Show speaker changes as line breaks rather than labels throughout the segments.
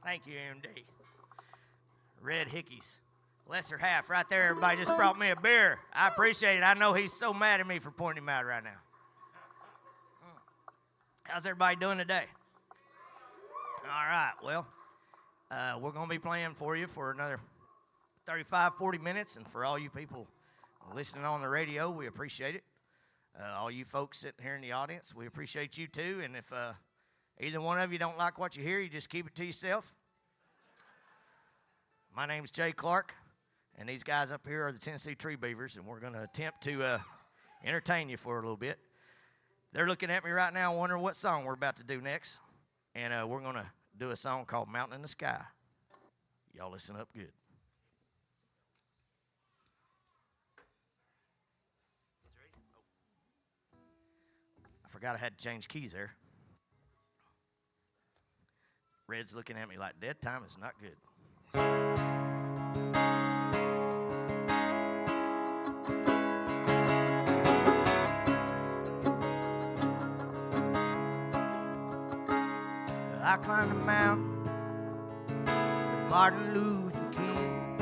Thank you, MD. Red Hickeys. Lesser half right there. Everybody just brought me a beer. I appreciate it. I know he's so mad at me for pointing him out right now. How's everybody doing today? All right, well, we're going to be playing for you for another 35, 40 minutes, and for all you people listening on the radio, we appreciate it. All you folks sitting here in the audience, we appreciate you too, and if either one of you don't like what you hear, you just keep it to yourself. My name's Jay Clark, and these guys up here are the Tennessee Tree Beavers, and we're going to attempt to entertain you for a little bit. They're looking at me right now wondering what song we're about to do next, and we're going to do a song called Mountain in the Sky. Y'all listen up good. I forgot I had to change keys there. Red's looking at me like dead time is not good. I climbed a mountain with Martin Luther King.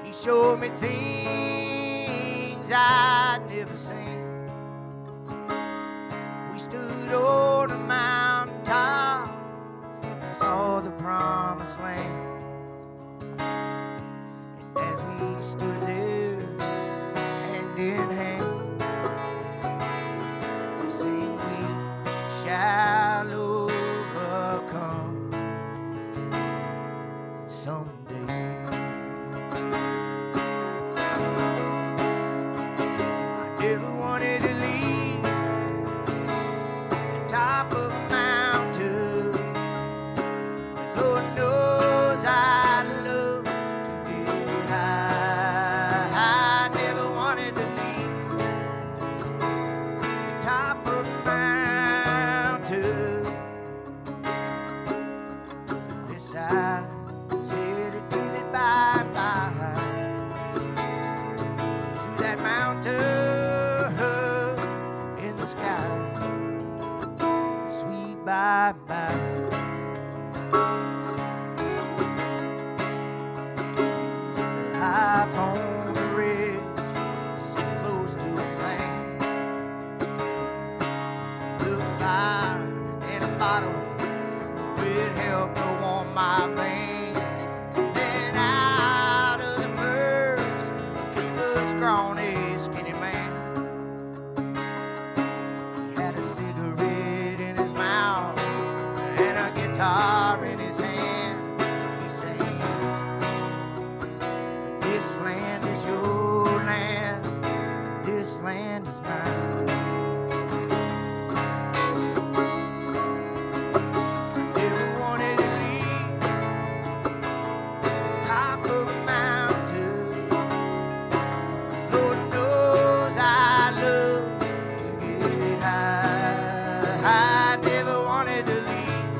He showed me things I'd never seen. We stood on a mountain top and saw the promised land. And as we stood there, hand in hand, we sang, we shall overcome someday. I never wanted to leave the top of a mountain, 'cause Lord knows I'd love to get high. I never wanted to leave the top of a mountain. This I said it to that bye-bye, to that mountain in the sky, sweet bye-bye. Up on the ridge, so close to a flame, the fire in a bottle would help to warm my veins. And then out of the firs came a scrawny, skinny man. He had a cigarette in his mouth and a guitar in his hand. He sang, "This land is your land, this land is mine." Never wanted to leave the top of a mountain. Lord knows I love to get high. I never wanted to leave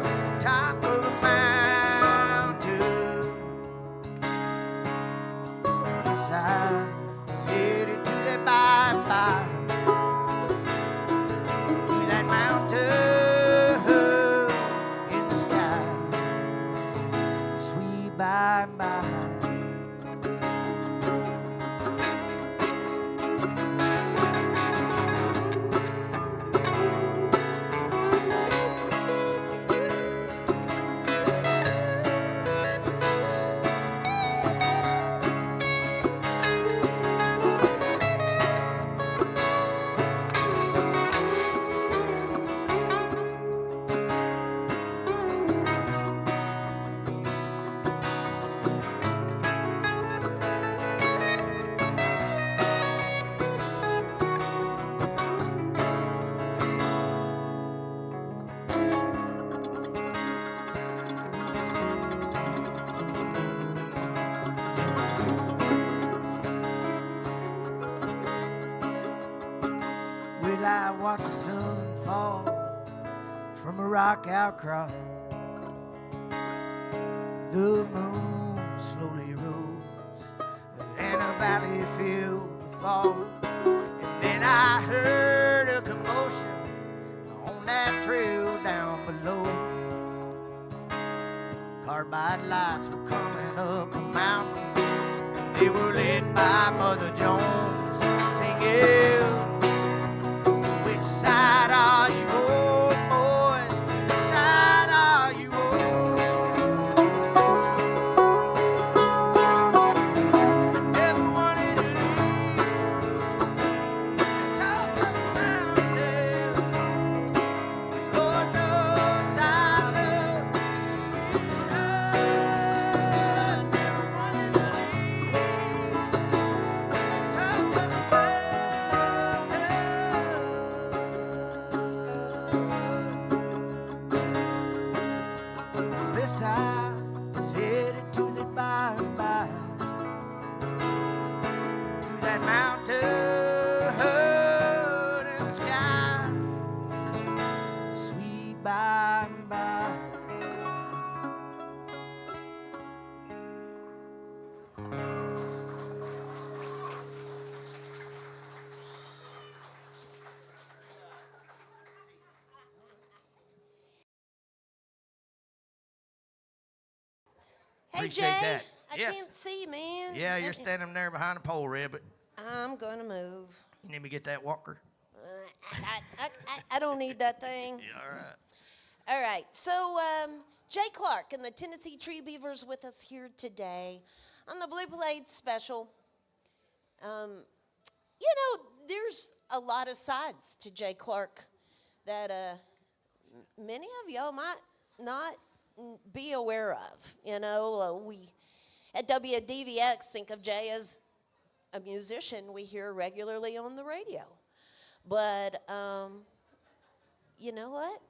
the top of a mountain. Yes, I said it to that bye-bye, to that mountain in the sky, sweet bye-bye. Will I watch the sun fall from a rock outcrop? The moon slowly rose and a valley filled with fog. And then I heard a commotion on that trail down below. Carbide lights were coming up the mountain. They were lit by Mother Jones singing, which side are you on, boys? Which side are you on? Never wanted to leave the top of the mountain. Lord knows I love it hard. Never wanted to leave the top of the mountain. This side is headed to the by and by, to that mountain and sky, sweet by and by.
Hey,
Appreciate
Jay,
that.
I
Yes.
can't see, man.
Yeah, you're standing there behind the pole, Ribbit.
I'm gonna move.
You need me to get that walker?
I don't need that thing.
Yeah, all right.
All right, so Jay Clark and the Tennessee Tree Beavers with us here today on the Blue Plate special. There's a lot of sides to Jay Clark that many of y'all might not be aware of. We at WDVX think of Jay as a musician we hear regularly on the radio. But you know what?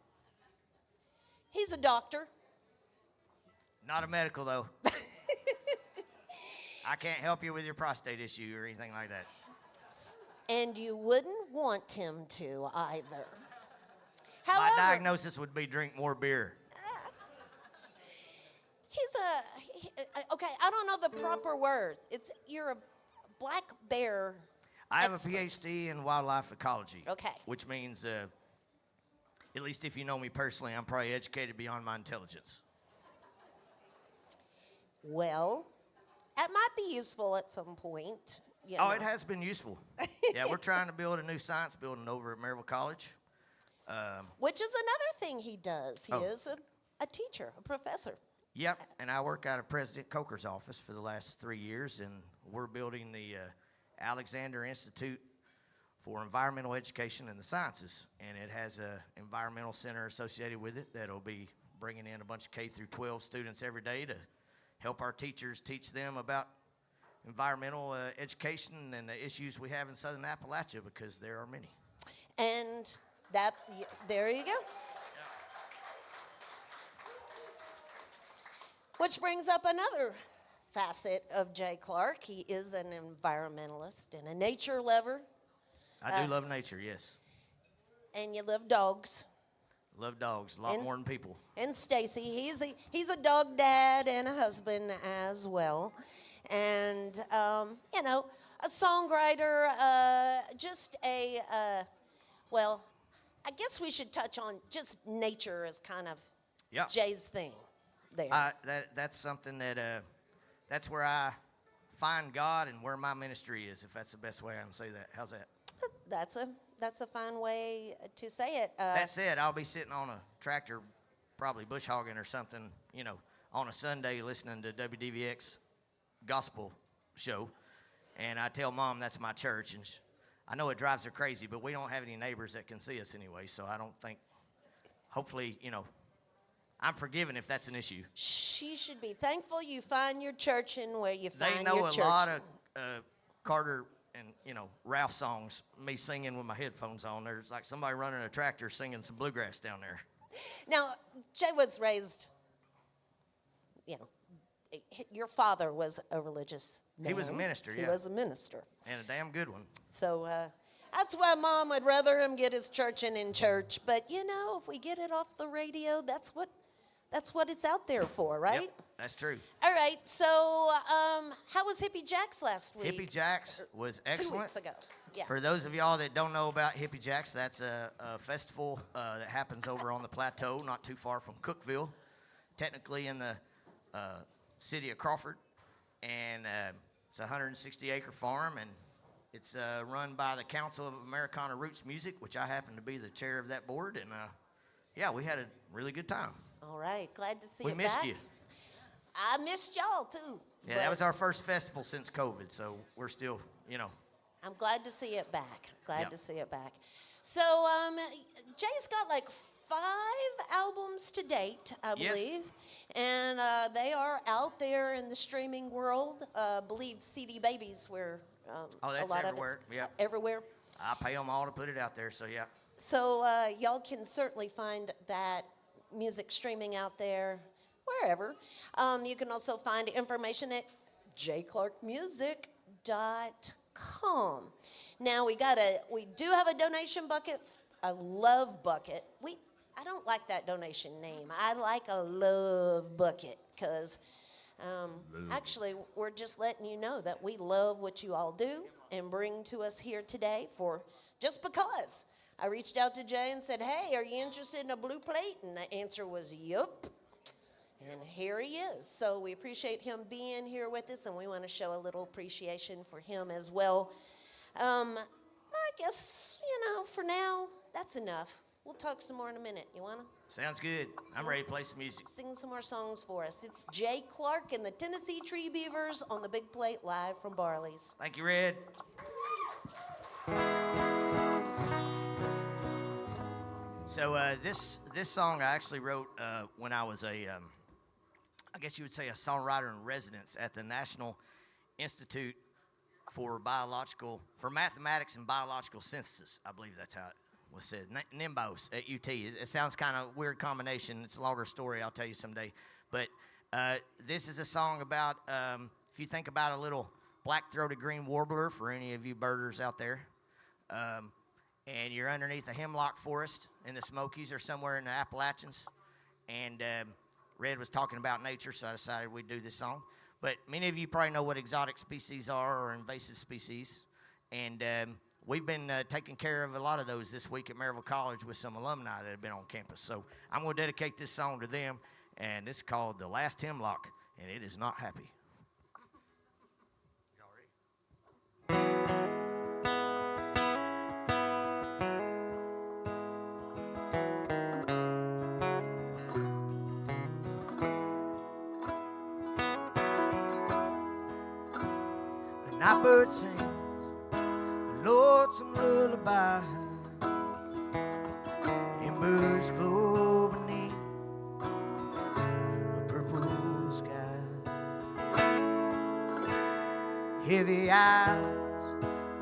He's a doctor.
Not a medical, though. I can't help you with your prostate issue or anything like that.
And you wouldn't want him to either.
My
However,
diagnosis would be drink more beer.
okay, I don't know the proper word. You're a black bear.
I have
expert.
a PhD in wildlife ecology.
Okay.
Which means, at least if you know me personally, I'm probably educated beyond my intelligence.
Well, that might be useful at some point.
Oh, it has been useful. Yeah, we're trying to build a new science building over at Maryville College.
Which is another thing he does. He
Oh.
is a teacher, a professor.
Yep, and I work out of President Coker's office for the last 3 years, and we're building the Alexander Institute for Environmental Education and the Sciences, and it has an environmental center associated with it that'll be bringing in a bunch of K through 12 students every day to help our teachers teach them about environmental education and the issues we have in Southern Appalachia, because there are many.
And there you go. Which brings up another facet of Jay Clark. He is an environmentalist and a nature lover.
I do love nature, yes.
And you love dogs.
Love dogs a lot more than people.
And Stacy, he's a dog dad and a husband as well. And, a songwriter, I guess we should touch on just nature as kind of Jay's thing there.
That's something that's where I find God and where my ministry is, if that's the best way I can say that. How's that?
That's a fine way to say it.
That said, I'll be sitting on a tractor, probably bush hogging or something, on a Sunday listening to WDVX gospel show, and I tell Mom that's my church, and I know it drives her crazy, but we don't have any neighbors that can see us anyway, so I don't think, hopefully, I'm forgiven if that's an issue.
She should be thankful you find your church in where you find your church.
They know a lot of Carter and, Ralph songs, me singing with my headphones on. There's like somebody running a tractor singing some bluegrass down there.
Now, Jay was raised, your father was a religious man.
He was a minister, yeah.
He was a minister.
And a damn good one.
So that's why Mom would rather him get his church in church. But, if we get it off the radio, that's what it's out there for, right?
Yep, that's true.
All right, so how was Hippie Jacks last week?
Hippie Jacks was excellent.
2 weeks ago, yeah.
For those of y'all that don't know about Hippie Jacks, that's a festival that happens over on the plateau, not too far from Cookeville, technically in the city of Crawford, and it's a 160-acre farm, and it's run by the Council of Americana Roots Music, which I happen to be the chair of that board, and yeah, we had a really good time.
All right, glad to see
We
you
missed
back.
you.
I missed y'all too.
Yeah, that was our first festival since COVID, so we're still,
I'm glad to see it back. Glad
Yep.
to see it back. So, Jay's got like 5 albums to date, I
Yes.
believe, and they are out there in the streaming world. Believe CD Babies, where
Oh, that's
a lot
everywhere.
of it's
Yep.
everywhere.
I pay them all to put it out there, so yeah.
So y'all can certainly find that music streaming out there wherever. You can also find information at jclarkmusic.com. Now we do have a donation bucket, a love bucket. I don't like that donation name. I like a love bucket because actually we're just letting you know that we love what you all do and bring to us here today for just because. I reached out to Jay and said, hey, are you interested in a blue plate? And the answer was, yup. And here he is. So we appreciate him being here with us, and we want to show a little appreciation for him as well. I guess, for now, that's enough. We'll talk some more in a minute. You want to?
Sounds good. I'm ready to play some music.
Sing some more songs for us. It's Jay Clark and the Tennessee Tree Beavers on the Big Plate live from Barley's.
Thank you, Red. So this song I actually wrote when I was I guess you would say a songwriter in residence at the National Institute for Mathematics and Biological Synthesis. I believe that's how it was said. NIMBOS at UT. It sounds kind of weird combination. It's a longer story. I'll tell you someday. But this is a song about if you think about a little black-throated green warbler for any of you birders out there. And you're underneath a hemlock forest in the Smokies or somewhere in the Appalachians. And Red was talking about nature, so I decided we'd do this song. But many of you probably know what exotic species are or invasive species. And we've been taking care of a lot of those this week at Maryville College with some alumni that have been on campus. So I'm going to dedicate this song to them. And it's called The Last Hemlock, and it is not happy. Nightbird sings a lonesome lullaby, embers glow beneath a purple sky. Heavy eyes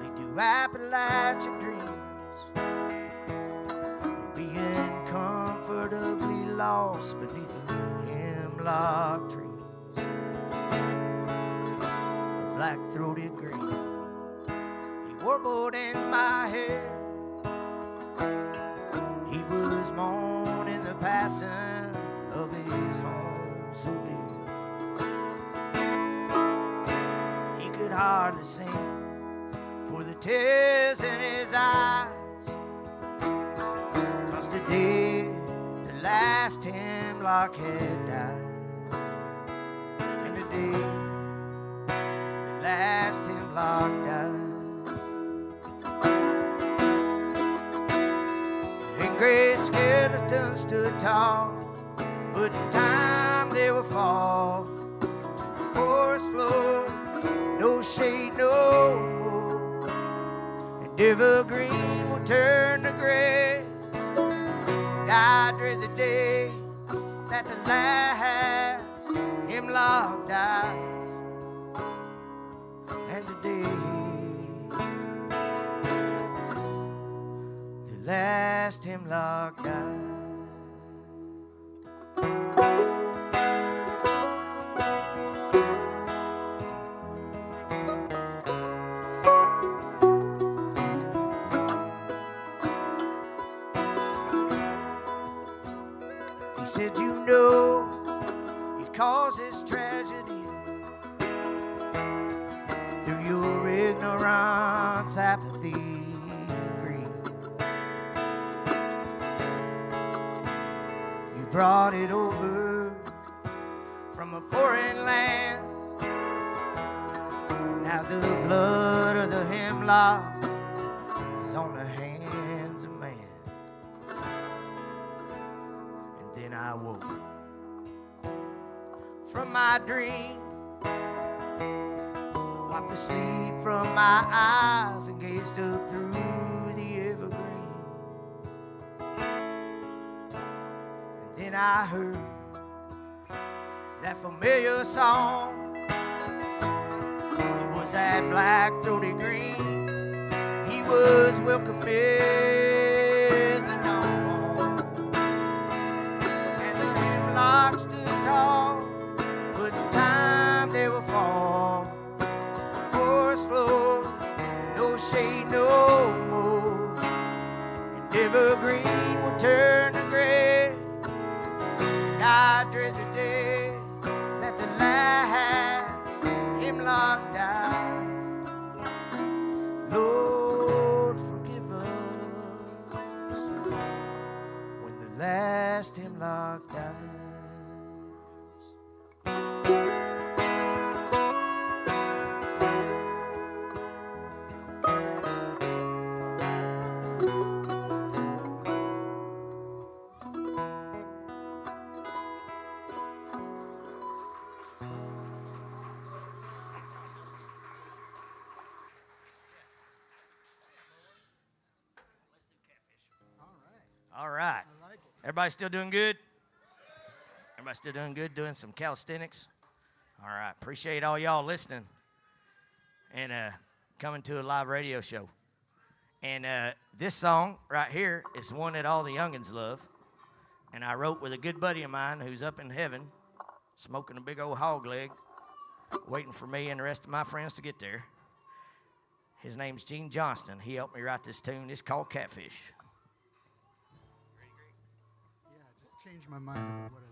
lead to Appalachian dreams of being comfortably lost beneath a hemlock tree. Black-throated green, he warbled in my hair. He was mourning the passing of his home so dear. He could hardly sing for the tears in his eyes, 'cause today the last hemlock had died. And today last hemlock died. And gray skeletons stood tall, but in time they will fall to the forest floor. No shade no more, and evergreen will turn to gray. And I dread the day that the last hemlock dies. And today, the last hemlock died. He said, you know, it causes tragedy through your ignorance, apathy, and greed. You brought it over from a foreign land. Now the blood of the hemlock is on the hands of man. And then I woke from my dream. I wiped the sleep from my eyes and gazed up through the evergreen. And then I heard that familiar song. It was that black-throated green. He was welcome in the dawn. And the hemlock stood tall, but in time they will fall. Forest floor, no shade no more. And evergreen will turn to gray. And I dread the day that the last hemlock died. Lord, forgive us when the last hemlock dies. All right. Everybody still doing good? Everybody still doing good, doing some calisthenics? All right. Appreciate all y'all listening and coming to a live radio show. And this song right here is one that all the youngins love. And I wrote with a good buddy of mine who's up in heaven, smoking a big old hog leg, waiting for me and the rest of my friends to get there. His name's Gene Johnston. He helped me write this tune. It's called Catfish.
Change my mind. What is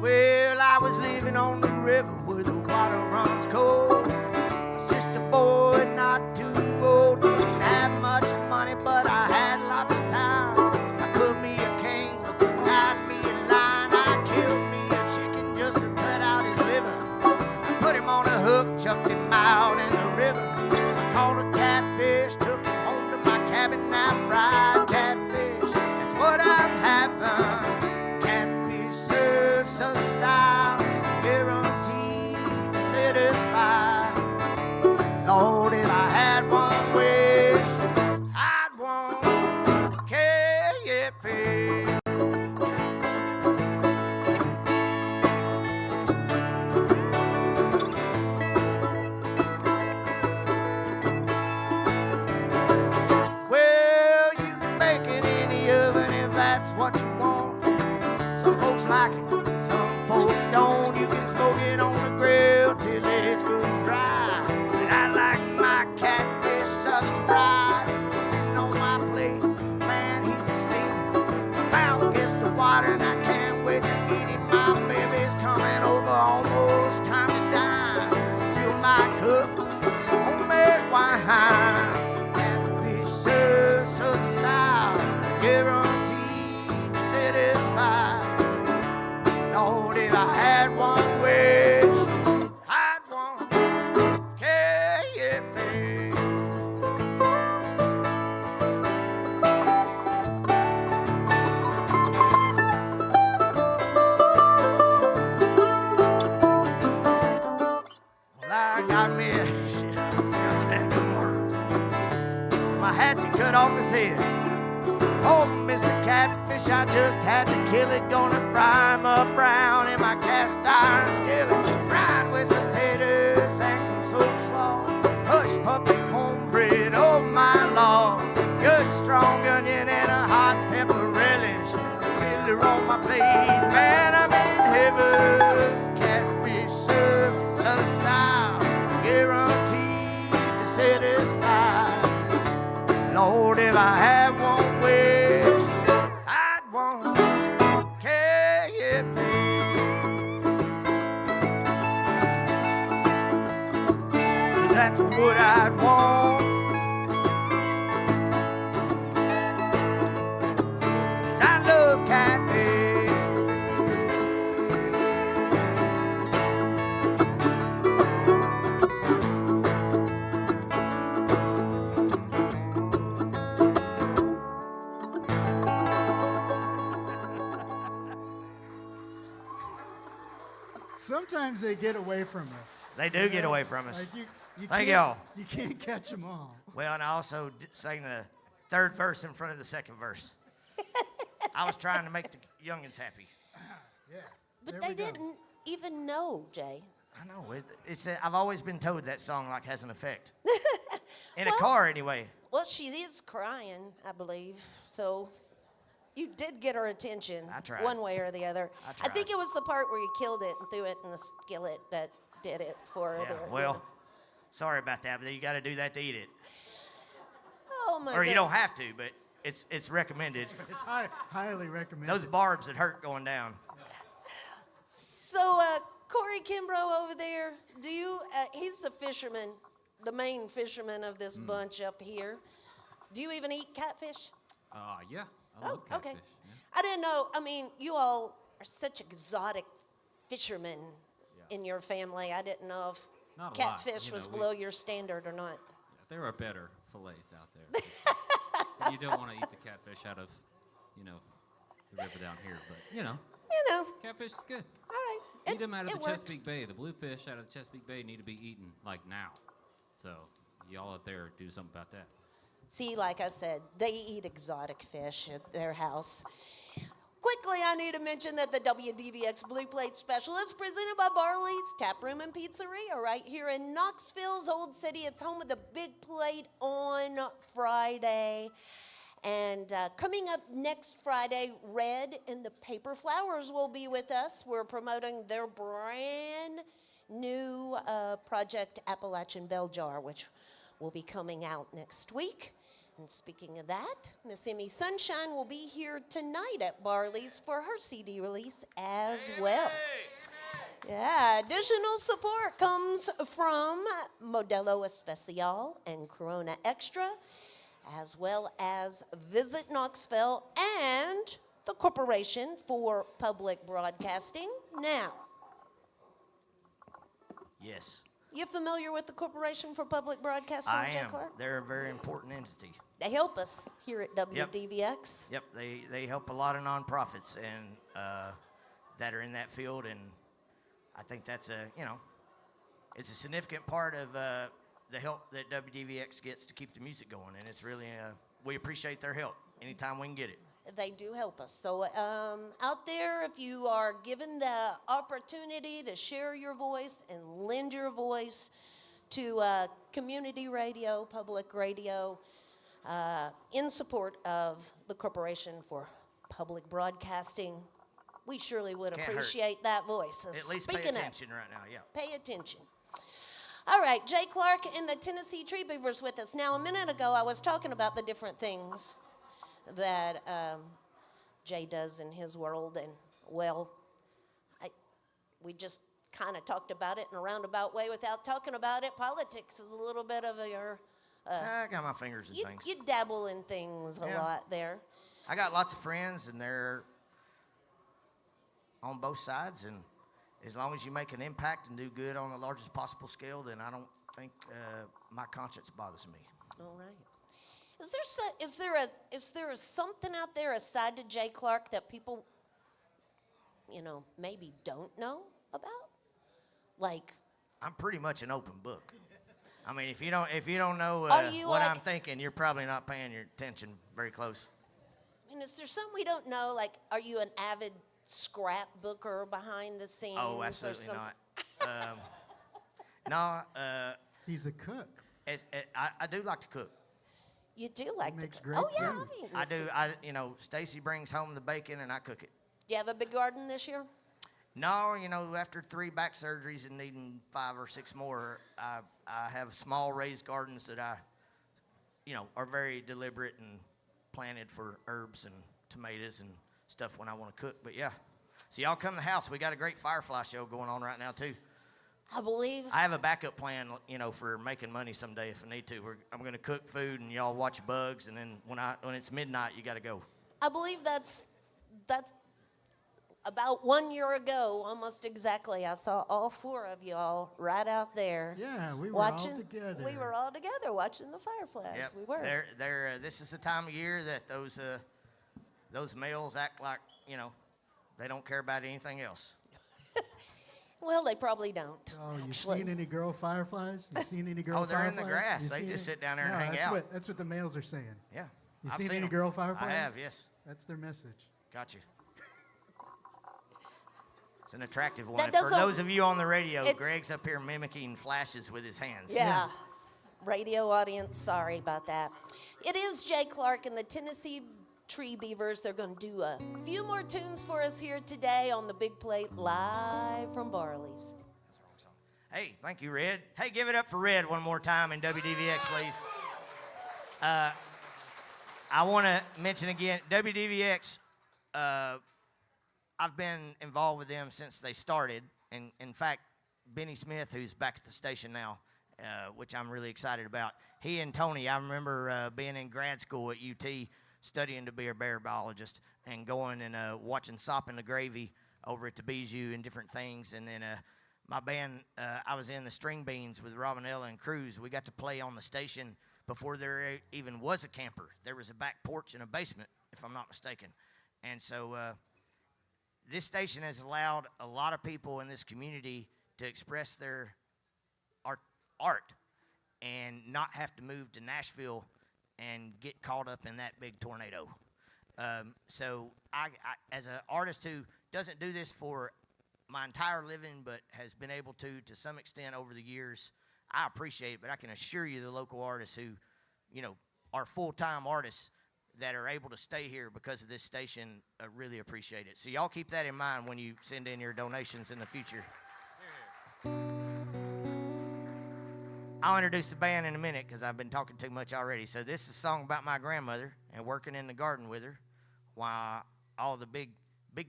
Well, I was living on the river where the water runs cold. I was just a boy, not too old. Didn't have much money, but I had lots of time. I cut me a cane, tied me a line. I killed me a chicken just to cut out his liver. Put him on a hook, chucked him out in the river. I caught a catfish, took him home to my cabin. I fried catfish, that's what I'm having. Catfish served Southern style, guaranteed to satisfy. Lord, if I had one wish, I'd want catfish. Well, you can bake it in the oven if that's what you want. Some folks like it, some folks don't. You can smoke it on the grill till it's good and dry. But I like my catfish southern fried. Sitting on my plate, man, he's a steamer. My mouth gets to water and I can't wait to eat him. My baby's coming over, almost time to dine. So fill my cup, some homemade wine. Catfish served southern style, guaranteed to satisfy. Lord, if I had one wish, I'd want catfish. Well, I got me a shit. That works. My hatchet cut off his head. Oh, Mr. Catfish, I just had to kill it. Gonna fry him up brown in my cast iron skillet. Fried with some taters and some slaw. Hush puppy cornbread, oh my lord. Good strong onion and a hot pepper relish. Fiddler on my plate, man, I'm in heaven. Catfish served Southern style, guaranteed to satisfy. Lord, if I had one wish, I'd want catfish. that's what I'd want. 'Cause I love catfish.
Sometimes they get away from us.
They do get away from us.
Like you
Thank
can't-
y'all.
You can't catch them all.
Well, and I also sang the third verse in front of the second verse. I was trying to make the youngins happy.
Yeah.
But
there
they
we go.
didn't even know, Jay.
I know. I've always been told that song like has an effect. In a
Well-
car, anyway.
Well, she is crying, I believe. So you did get her attention
I tried.
one way or the other.
I
I think
tried.
it was the part where you killed it and threw it in the skillet that did it for her
Yeah,
there.
well, sorry about that, but you got to do that to eat it.
Oh, my
Or you don't
goodness.
have to, but it's recommended.
It's highly recommended.
Those barbs that hurt going down.
So, Corey Kimbrough over there, do you, he's the fisherman, the main fisherman of this bunch up here. Do you even eat catfish?
Yeah, I love catfish.
Okay.
Yeah.
I didn't know. I mean, you all are such exotic fishermen in your family. I didn't know if
Not a lot,
catfish
you
was
know,
below your standard or not.
There are better fillets out there. But you don't want to eat the catfish out of, the river down here. But,
You know,
catfish is good.
all right.
Eat them out of
it
the
works.
Chesapeake Bay. The bluefish out of the Chesapeake Bay need to be eaten, like, now. So, y'all up there do something about that.
See, like I said, they eat exotic fish at their house. Quickly, I need to mention that the WDVX Blue Plate Special is presented by Barley's Tap Room and Pizzeria right here in Knoxville's Old City. It's home of the Big Plate on Friday. And coming up next Friday, Red and the Paper Flowers will be with us. We're promoting their brand new project, Appalachian Bell Jar, which will be coming out next week. And speaking of that, Miss Emmy Sunshine will be here tonight at Barley's for her CD release as well. Yeah, additional support comes from Modelo Especial and Corona Extra, as well as Visit Knoxville and the Corporation for Public Broadcasting. Now,
Yes,
you familiar with the Corporation for Public Broadcasting,
I
Jay
am.
Clark?
They're a very important entity.
They help us here at WDVX.
Yep, they help a lot of nonprofits and that are in that field, and I think that's it's a significant part of the help that WDVX gets to keep the music going, and it's really we appreciate their help anytime we can get it.
They do help us. So out there, if you are given the opportunity to share your voice and lend your voice to community radio, public radio, in support of the Corporation for Public Broadcasting, we surely would
Can't hurt.
appreciate that voice. So
At least pay
speaking of,
attention right now, yeah.
pay attention. All right, Jay Clark and the Tennessee Tree Beavers with us. Now, a minute ago, I was talking about the different things that Jay does in his world, and, well, we just kind of talked about it in a roundabout way without talking about it. Politics is a little bit of your...
I got my fingers in things.
You dabble in things a
Yeah.
lot there.
I got lots of friends, and they're on both sides, and as long as you make an impact and do good on the largest possible scale, then I don't think my conscience bothers me.
All right. Is there something out there aside to Jay Clark that people, maybe don't know about? Like,
I'm pretty much an open book. I mean, if you don't know
Are you
what
like-
I'm thinking, you're probably not paying your attention very close.
I mean, is there something we don't know? Like, are you an avid scrapbooker behind the scenes?
Oh,
or
absolutely
something?
not. No,
He's a cook.
I do like to cook.
You do like
Makes
to
great
Oh, yeah.
food.
I mean,
I do. Stacy brings home the bacon, and I cook it.
do you have a big garden this year?
No, after 3 back surgeries and needing 5 or 6 more, I have small raised gardens that I, are very deliberate and planted for herbs and tomatoes and stuff when I want to cook. But yeah, so y'all come to the house. We got a great firefly show going on right now too.
I believe.
I have a backup plan, for making money someday if I need to. I'm going to cook food and y'all watch bugs, and then when it's midnight, you got to go.
I believe that's about 1 year ago, almost exactly. I saw all 4 of y'all right out there.
Yeah, we were
watching,
all together.
We were all together watching the fireflies.
Yep.
We were.
This is the time of year that those males act like they don't care about anything else.
Well, they probably don't.
Oh, you
actually.
seen any girl fireflies? You seen any girl
Oh, they're
fireflies?
in the grass.
You
They
seen
just
it?
sit down there and
No,
hang
that's
out.
That's what the males are saying.
Yeah.
You
I've
seen any
them.
girl fireflies?
I have, yes.
That's their message.
Got you. It's an attractive one.
That
And for
doesn't-
those of you on the radio, Greg's up here mimicking flashes with his hands.
Yeah. Radio audience, sorry about that. It is Jay Clark and the Tennessee Tree Beavers. They're going to do a few more tunes for us here today on the big plate, live from Barley's.
That's the wrong song. Hey, thank you, Red. Hey, give it up for Red one more time in WDVX, please. I want to mention again, WDVX, I've been involved with them since they started. And in fact, Benny Smith, who's back at the station now, which I'm really excited about, he and Tony, I remember being in grad school at UT studying to be a bear biologist and going and watching Sop and the Gravy over at the Bijou and different things. And then my band, I was in the String Beans with Robinella and Cruz. We got to play on the station before there even was a camper. There was a back porch and a basement, if I'm not mistaken. And so this station has allowed a lot of people in this community to express their art and not have to move to Nashville and get caught up in that big tornado. So I, as an artist who doesn't do this for my entire living but has been able to some extent over the years, I appreciate it, but I can assure you the local artists who, are full-time artists that are able to stay here because of this station really appreciate it. So y'all keep that in mind when you send in your donations in the future. I'll introduce the band in a minute because I've been talking too much already. So this is a song about my grandmother and working in the garden with her while all the big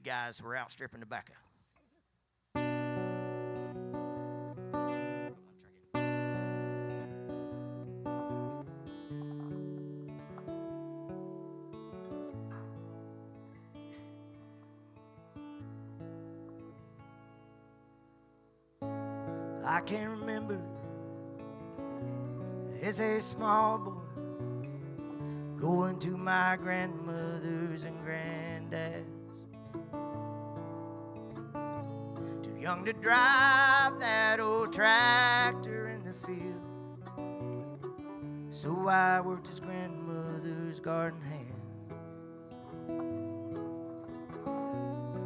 guys were out stripping tobacco. I can remember as a small boy going to my grandmother's and granddad's. Too young to drive that old tractor in the field, so I worked his grandmother's garden hand.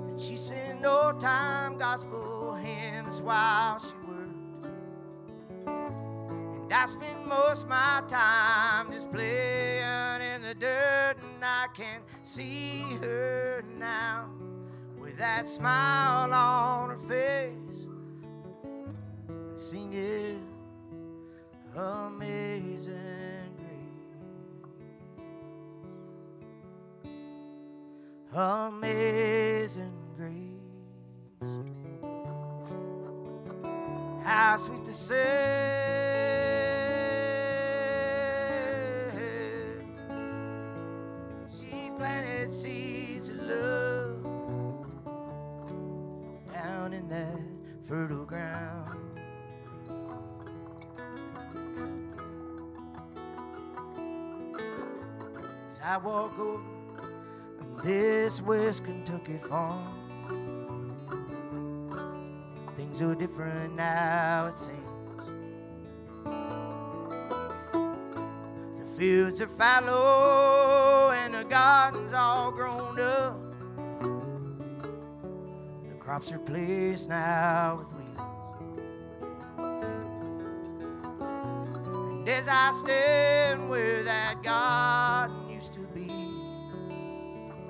And she spent no time gospel hymns while she worked. I spend most of my time just playing in the dirt, and I can see her now with that smile on her face and singing Amazing Grace. Amazing Grace. How sweet the sound planted seeds of love down in that fertile ground. As I walk over this West Kentucky farm, things are different now, it seems. The fields are fallow and the garden's all grown up. The crops are placed now with weeds. And as I stand where that garden used to be,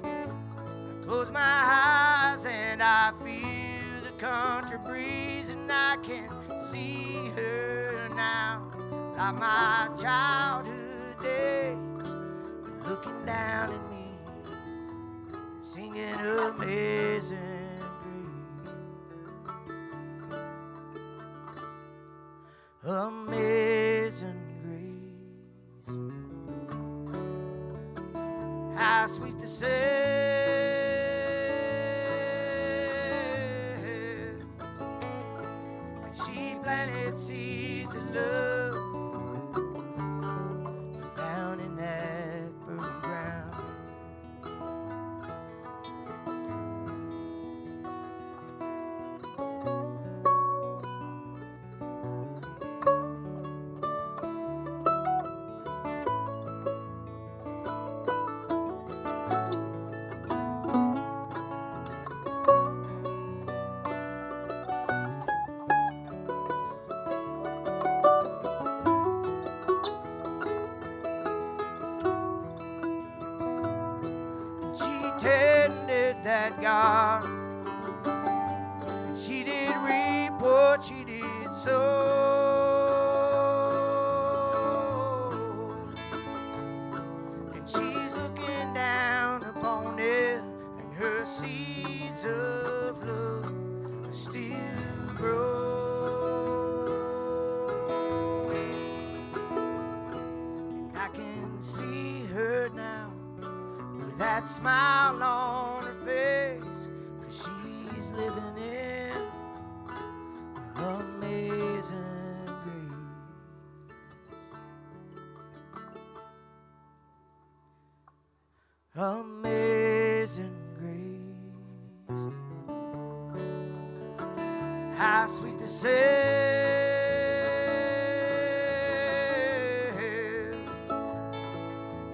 I close my eyes and I feel the country breeze, and I can see her now like my childhood days, looking down at me, singing Amazing Grace. Amazing grace, how sweet the sound when she planted seeds of love down in that fertile ground. She tended that garden, and she did reap what she did sow. And she's looking down upon it, and her seeds of love still grow. And I can see her now, with that smile on her face, 'cause she's living in amazing grace. Amazing grace, how sweet the sound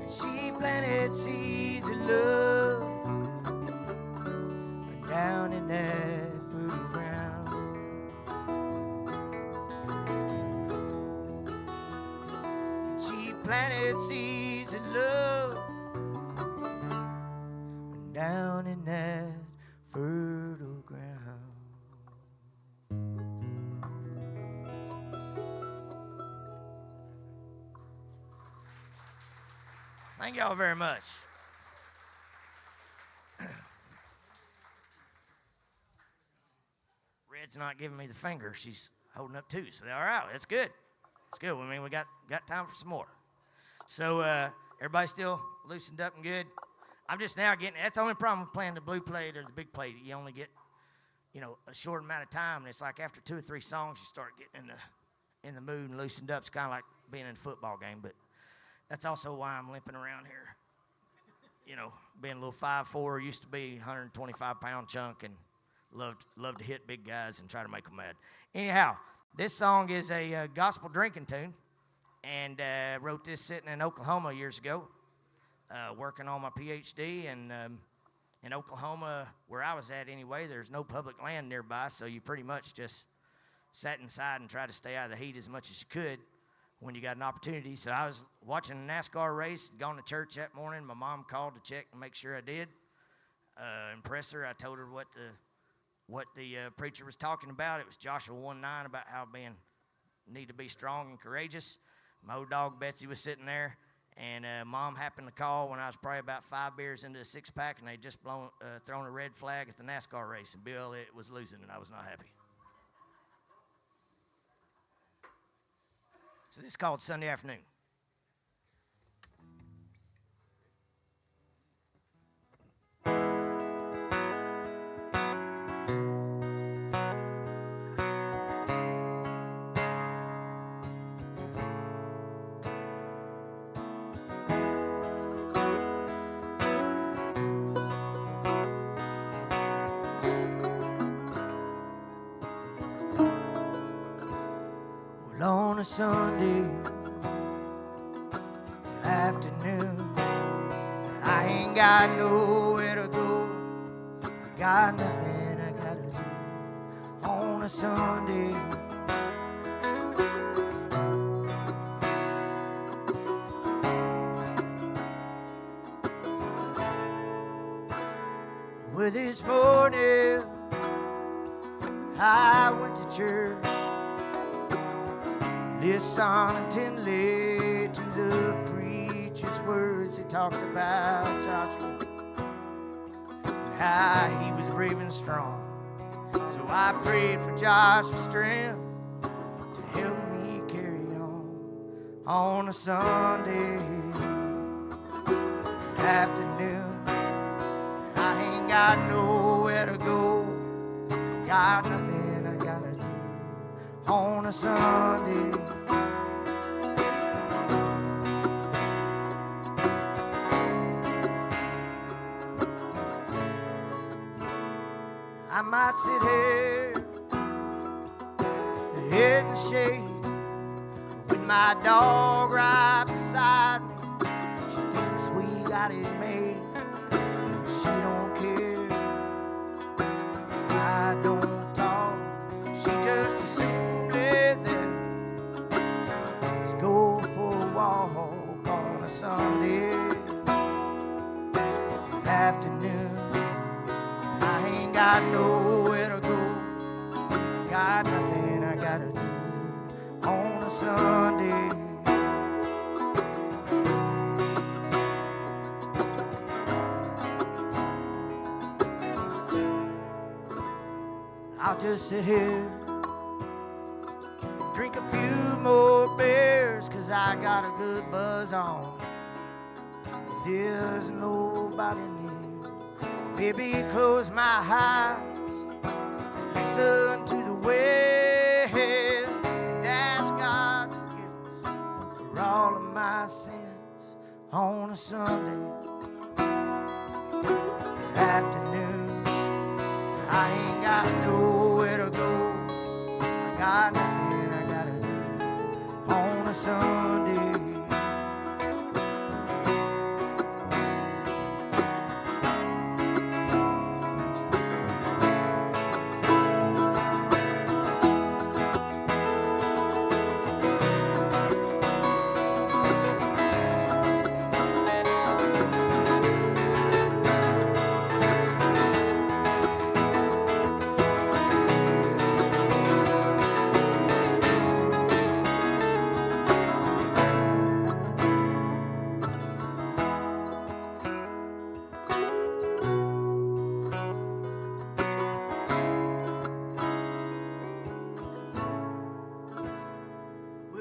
she planted seeds of love down in that fertile ground. And she planted seeds of love down in that fertile ground. Thank y'all very much. Red's not giving me the finger. She's holding up two. So, all right, that's good. That's good. I mean, we got time for some more. So, everybody still loosened up and good? I'm just now getting, that's the only problem with playing the blue plate or the big plate. You only get, a short amount of time. And it's like after 2 or 3 songs, you start getting in the mood and loosened up. It's kind of like being in a football game. But that's also why I'm limping around here. Being a little 5'4", used to be 125-pound chunk and loved to hit big guys and try to make them mad. Anyhow, this song is a gospel drinking tune, and wrote this sitting in Oklahoma years ago, working on my PhD. And in Oklahoma, where I was at anyway, there's no public land nearby, so you pretty much just sat inside and tried to stay out of the heat as much as you could when you got an opportunity. So I was watching a NASCAR race, gone to church that morning. My mom called to check to make sure I did. Impress her. I told her what the preacher was talking about. It was Joshua 1:9 about how need to be strong and courageous. My old dog Betsy was sitting there, and Mom happened to call when I was probably about 5 beers into a 6-pack, and they just thrown a red flag at the NASCAR race, and Bill was losing, and I was not happy. So this is called Sunday Afternoon. On a Sunday afternoon, I ain't got nowhere to go. I got nothing I gotta do on a Sunday. Well, this morning I went to church. Listen intently to the preacher's words. He talked about Joshua and how he was brave and strong. So I prayed for Joshua's strength to help me on a Sunday afternoon. I ain't got nowhere to go, got nothing I gotta do on a Sunday. I might sit here in the shade with my dog right beside me. She thinks we got it made. She don't care if I don't talk. She just assumed it there. Let's go for a walk on a Sunday afternoon. I ain't got nowhere to go, got nothing I gotta do on a Sunday. I'll just sit here and drink a few more beers, 'cause I got a good buzz on. There's nobody near. Maybe close my eyes, listen to the wind, and ask God's forgiveness for all of my sins on a Sunday afternoon. I ain't got nowhere to go, I got nothing I gotta do on a Sunday.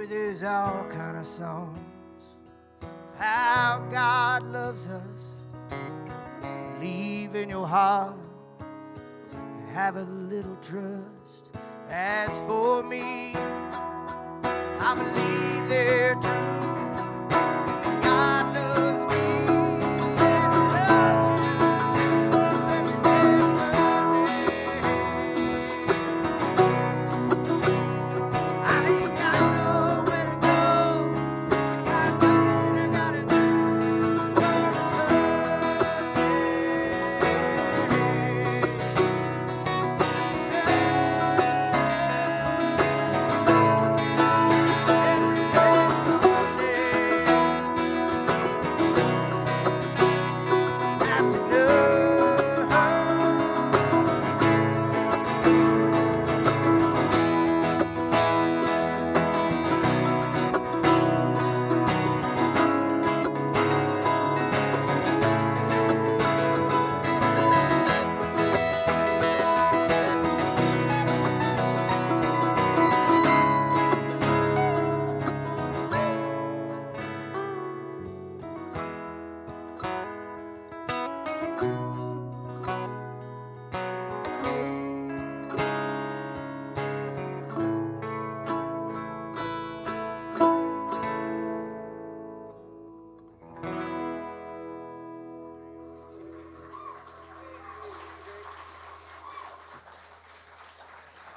There's all kind of songs of how God loves us. Believe in your heart and have a little trust. As for me, I believe they're true. God loves me and He loves you too. Every day Sunday. I ain't got nowhere to go, got nothing I gotta do on a Sunday.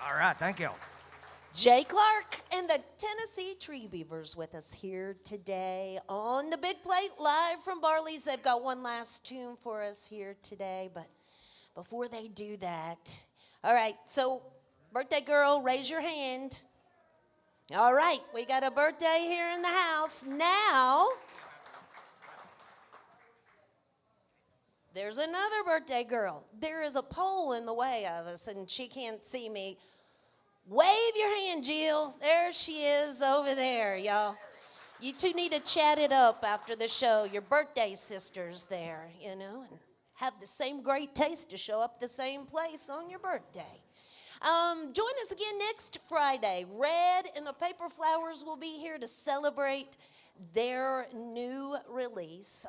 All right, thank you.
Jay Clark and the Tennessee Tree Beavers with us here today on the Big Plate, live from Barley's. They've got one last tune for us here today, but before they do that, all right, so birthday girl, raise your hand. All right, we got a birthday here in the house. Now, there's another birthday girl. There is a pole in the way of us, and she can't see me. Wave your hand, Jill. There she is over there, y'all. You two need to chat it up after the show. Your birthday sisters there, you know, and have the same great taste to show up the same place on your birthday. Join us again next Friday. Red and the Paper Flowers will be here to celebrate their new release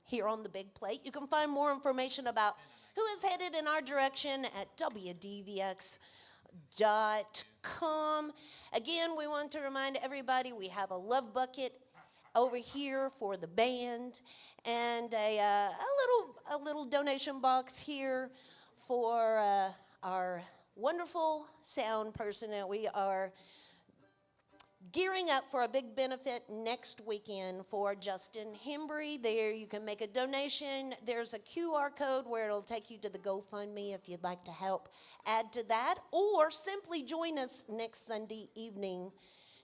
here on the big plate. You can find more information about who is headed in our direction at WDVX.com. Again, we want to remind everybody we have a love bucket over here for the band and a little donation box here for our wonderful sound person. And we are gearing up for a big benefit next weekend for Justin Hembry. There you can make a donation. There's a QR code where it'll take you to the GoFundMe if you'd like to help add to that, or simply join us next Sunday evening,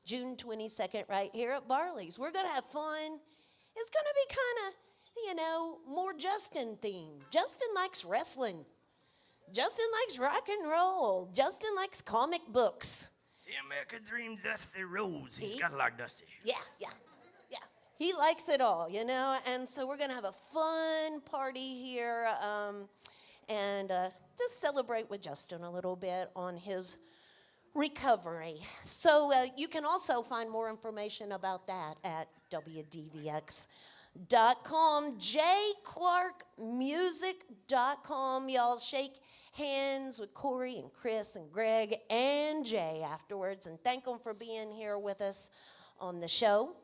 June 22nd, right here at Barley's. We're going to have fun. It's going to be kind of, more Justin themed. Justin likes wrestling. Justin likes rock and roll. Justin likes comic books.
The American Dream, Dusty Rhodes. He's got to like Dusty.
Yeah. He likes it all, and so we're going to have a fun party here and just celebrate with Justin a little bit on his recovery. So you can also find more information about that at WDVX.com, jclarkmusic.com. Y'all shake hands with Corey and Chris and Greg and Jay afterwards and thank them for being here with us on the show.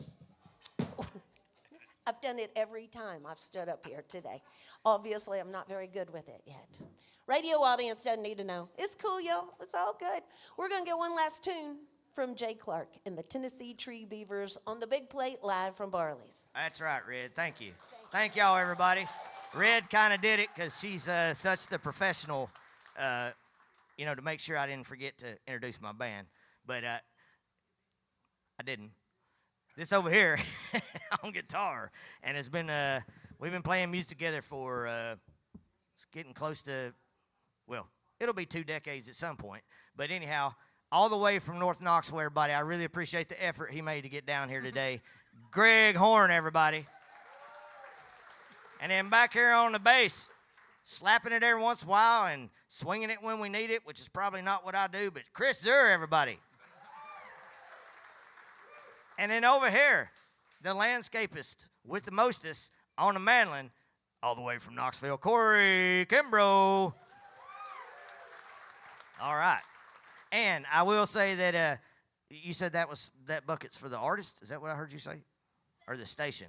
I've done it every time I've stood up here today. Obviously, I'm not very good with it yet. Radio audience doesn't need to know. It's cool, y'all. It's all good. We're going to get one last tune from Jay Clark and the Tennessee Tree Beavers on the big plate live from Barley's.
That's right, Red. Thank you. Thank y'all, everybody. Red kind of did it because she's such the professional, to make sure I didn't forget to introduce my band. But I didn't. This over here on guitar. And it's been, we've been playing music together for, it's getting close to, well, it'll be 2 decades at some point. But anyhow, all the way from North Knoxville, everybody, I really appreciate the effort he made to get down here today. Greg Horn, everybody. And then back here on the bass, slapping it every once in a while and swinging it when we need it, which is probably not what I do, but Chris Zur, everybody. And then over here, the landscapist with the mostest on the mandolin, all the way from Knoxville, Corey Kimbrough. All right. And I will say that you said that bucket's for the artist. Is that what I heard you say? Or the station?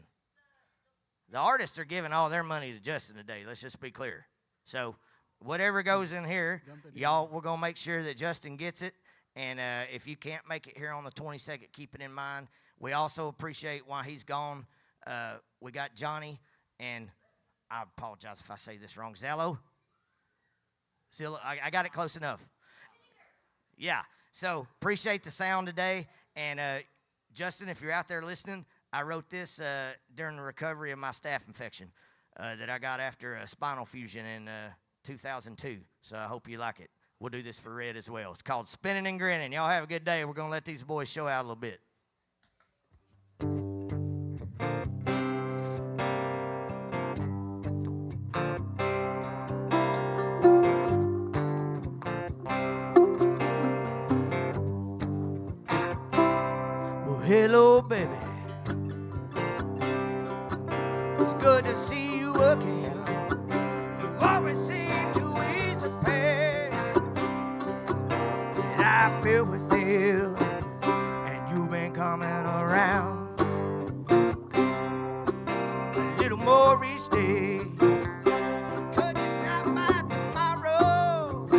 The artists are giving all their money to Justin today. Let's just be clear. So whatever goes in here, y'all, we're going to make sure that Justin gets it. And if you can't make it here on the 22nd, keep it in mind. We also appreciate while he's gone, we got Johnny, and I apologize if I say this wrong, Zillow, I got it close enough. Yeah, so appreciate the sound today. And Justin, if you're out there listening, I wrote this during the recovery of my staph infection that I got after a spinal fusion in 2002. So I hope you like it. We'll do this for Red as well. It's called Spinning and Grinning. Y'all have a good day. We're going to let these boys show out a little bit. Well, hello, baby. It's good to see you again. You always seem to ease a pain that I feel with you, and you've been coming around a little more each day. Could you stop by tomorrow?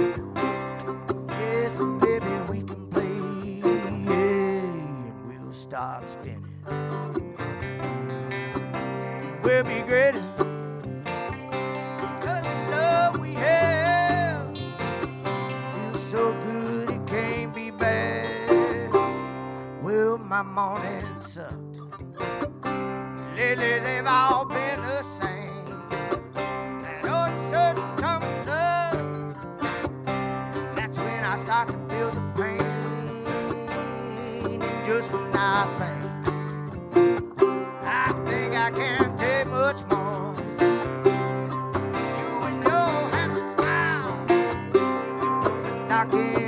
Yes, and maybe we can play, and we'll start spinning. We'll be gritting, 'cause the love we have feels so good it can't be bad. Well, my morning sucked. Lately they've all been the same. And all of a sudden comes up, that's when I start to feel the pain. And just when I think I can't take much more, you and your happy smile, you come knocking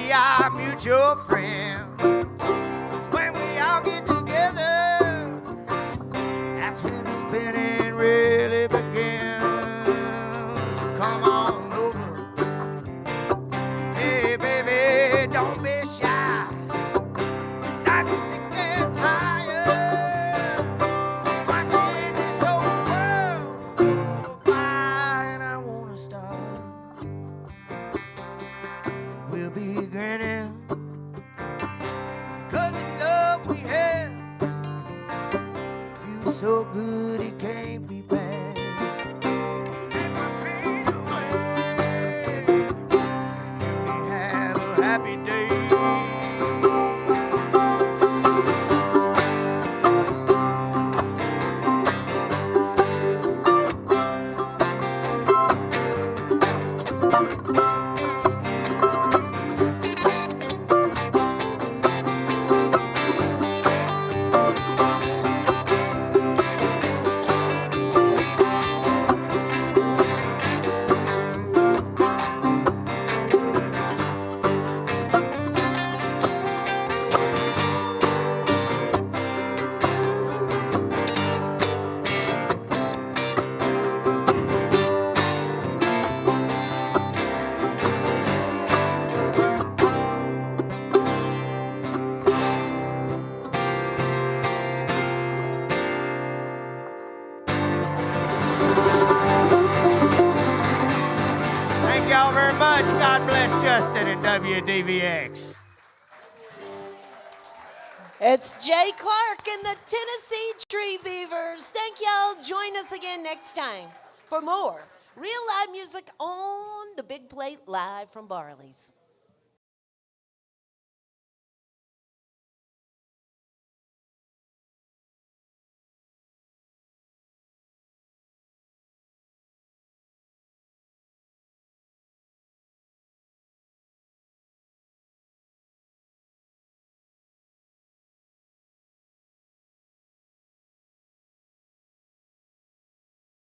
be our mutual friend. 'Cause when we all get together, that's when the spinning really begins. So come on over. Hey, baby, don't be shy. 'Cause I'm just sick and tired watching this whole world go by, and I wanna start. We'll be grinning 'cause the love we have feels so good it can't be bad. Take my pain away, and we have a happy day. Thank y'all very much. God bless Justin and WDVX.
It's Jay Clark and the Tennessee Tree Beavers. Thank y'all. Join us again next time for more real live music on the Big Plate live from Barley's.